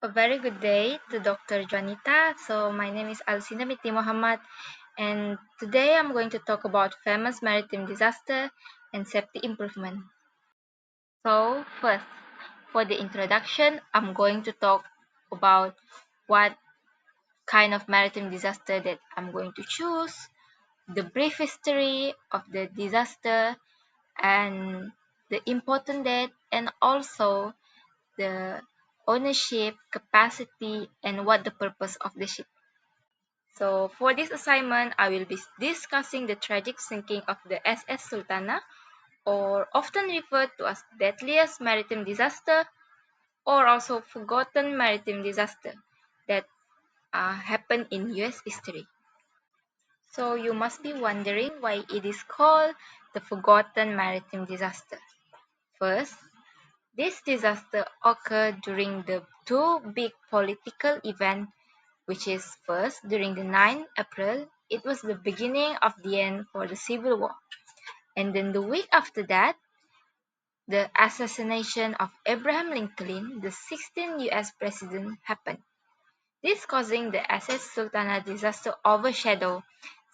A very good day to Dr. Juanita. So, my name is Alsina Miti Muhammad, and today I'm going to talk about famous maritime disaster and safety improvement. So, first, for the introduction, I'm going to talk about what kind of maritime disaster that I'm going to choose, the brief history of the disaster, and the important date, and also the ownership, capacity, and what the purpose of the ship. So for this assignment, I will be discussing the tragic sinking of the SS Sultana, or often referred to as deadliest maritime disaster, or also forgotten maritime disaster that happened in US history. So you must be wondering why it is called the forgotten maritime disaster. First, this disaster occurred during the two big political events, which is first, during the 9th April, it was the beginning of the end for the Civil War. And then the week after that, the assassination of Abraham Lincoln, the 16th US president, happened. This causing the SS Sultana disaster overshadow,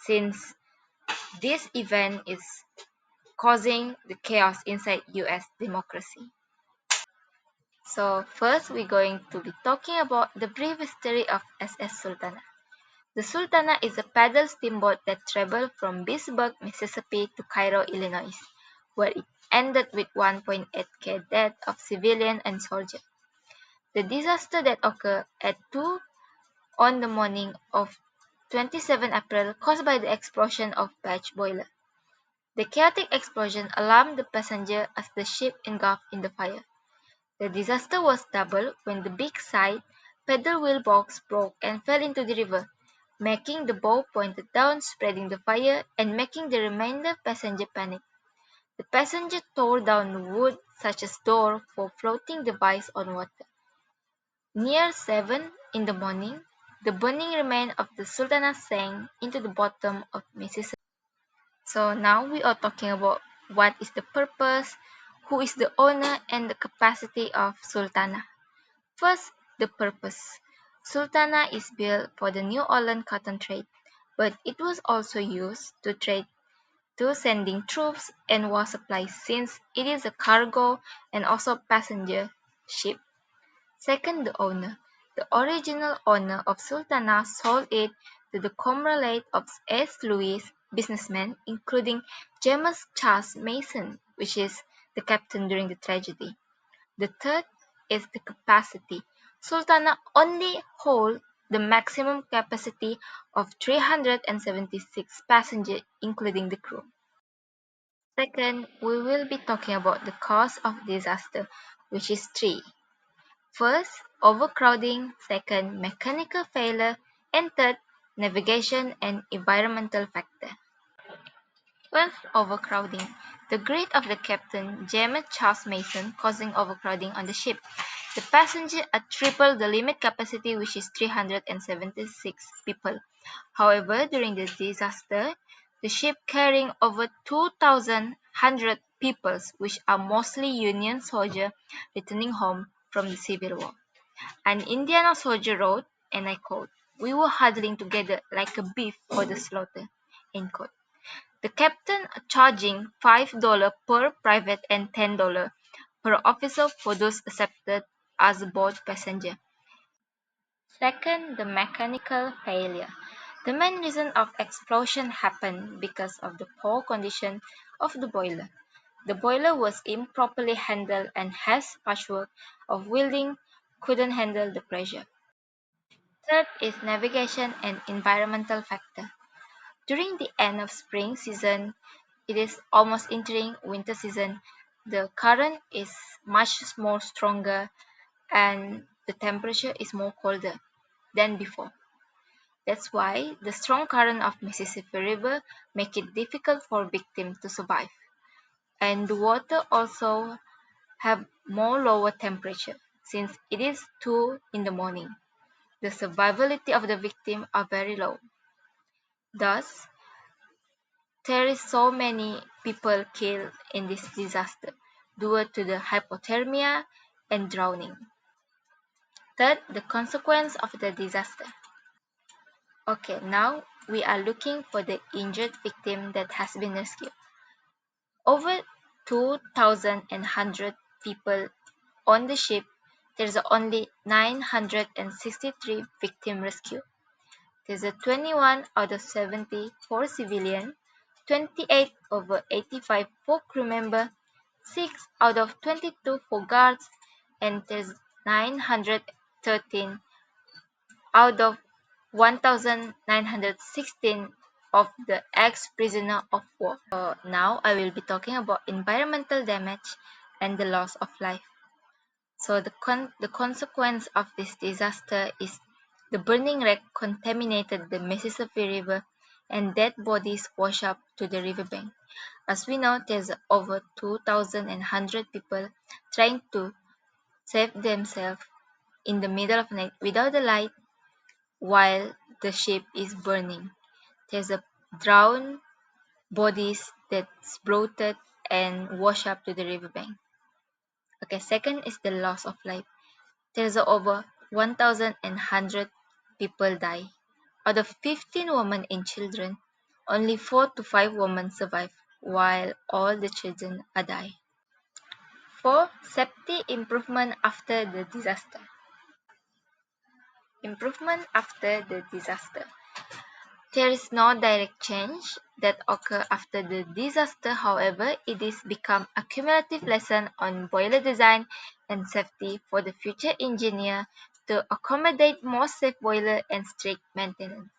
since this event is causing the chaos inside US democracy. So first we're going to be talking about the brief history of SS Sultana. The Sultana is a paddle steamboat that traveled from Vicksburg, Mississippi to Cairo, Illinois, where it ended with 1.8K deaths of civilian and soldier. The disaster that occurred at 2 on the morning of 27 April caused by the explosion of batch boiler. The chaotic explosion alarmed the passenger as the ship engulfed in the fire. The disaster was doubled when the big side paddle wheel box broke and fell into the river, making the bow pointed down, spreading the fire, and making the remainder passenger panic. The passenger tore down wood such as door for floating device on water. Near 7 in the morning, the burning remains of the Sultana sank into the bottom of Mississippi. So now we are talking about what is the purpose, who is the owner, and the capacity of Sultana. First, the purpose. Sultana is built for the New Orleans cotton trade, but it was also used to trade to sending troops and war supplies, since it is a cargo and also passenger ship. Second, the owner. The original owner of Sultana sold it to the conglomerate of S. Louis businessmen, including James Charles Mason, which is the captain during the tragedy. The third is the capacity. Sultana only holds the maximum capacity of 376 passengers, including the crew. Second, we will be talking about the cause of disaster, which is three. First, overcrowding. Second, mechanical failure. And third, navigation and environmental factor. First, overcrowding. The greed of the captain, James Charles Mason, causing overcrowding on the ship. The passengers are triple the limit capacity, which is 376 people. However, during the disaster, the ship carrying over 2,100 people, which are mostly Union soldiers returning home from the Civil War. An Indiana soldier wrote, and I quote, "We were huddling together like a beef for the slaughter." End quote. The captain charging $5 per private and $10 per officer for those accepted as boat passenger. Second, the mechanical failure. The main reason of explosion happened because of the poor condition of the boiler. The boiler was improperly handled and has patchwork of welding couldn't handle the pressure. Third is navigation and environmental factor. During the end of spring season, it is almost entering winter season. The current is much more stronger and the temperature is more colder than before. That's why the strong current of Mississippi River make it difficult for victims to survive. And the water also have more lower temperature since it is 2 in the morning. The survivability of the victim are very low. Thus, there is so many people killed in this disaster due to the hypothermia and drowning. Third, the consequence of the disaster. Okay, now we are looking for the injured victim that has been rescued. Over 2,100 people on the ship, there's only 963 victim rescue. There's a 21 out of 70 for civilian, 28 over 85 for crew member, 6 out of 22 for guards, and there's 913 out of 1,916 of the ex-prisoner of war. Now I will be talking about environmental damage and the loss of life. So the consequence of this disaster is the burning wreck contaminated the Mississippi River and dead bodies wash up to the riverbank. As we know, there's over 2,100 people trying to save themselves in the middle of the night without the light while the ship is burning. There's a drowned bodies that's bloated and wash up to the riverbank. Okay, second is the loss of life. There's over 1,100 people die. Out of 15 women and children, only 4 to 5 women survive, while all the children are die. 4. Safety improvement after the disaster. Improvement after the disaster. There is no direct change that occur after the disaster, however, it is become a cumulative lesson on boiler design and safety for the future engineer to accommodate more safe boiler and strict maintenance.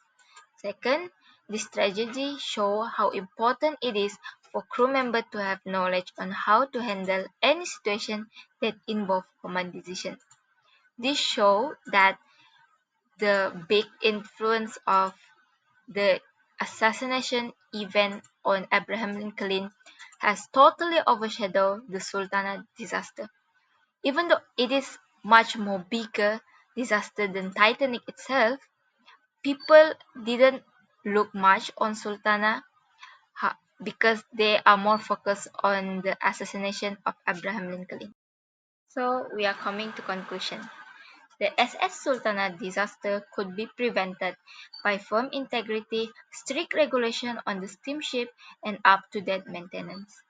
Second, this tragedy show how important it is for crew members to have knowledge on how to handle any situation that involve command decision. This show that the big influence of the assassination event on Abraham Lincoln has totally overshadowed the Sultana disaster. Even though it is much more bigger disaster than Titanic itself, people didn't look much on Sultana because they are more focused on the assassination of Abraham Lincoln. So we are coming to conclusion. The SS Sultana disaster could be prevented by firm integrity, strict regulation on the steamship, and up-to-date maintenance.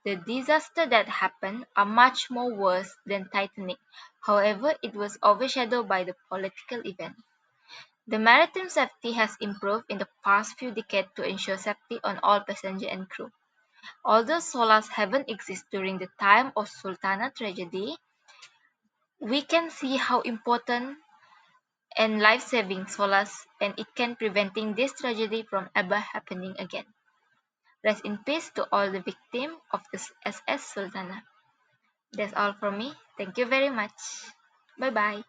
The disaster that happened are much more worse than Titanic. However, it was overshadowed by the political event. The maritime safety has improved in the past few decades to ensure safety on all passengers and crew. Although SOLAS haven't existed during the time of Sultana tragedy, we can see how important and life-saving SOLAS and it can preventing this tragedy from ever happening again. Rest in peace to all the victims of the SS Sultana. That's all from me. Thank you very much. Bye bye.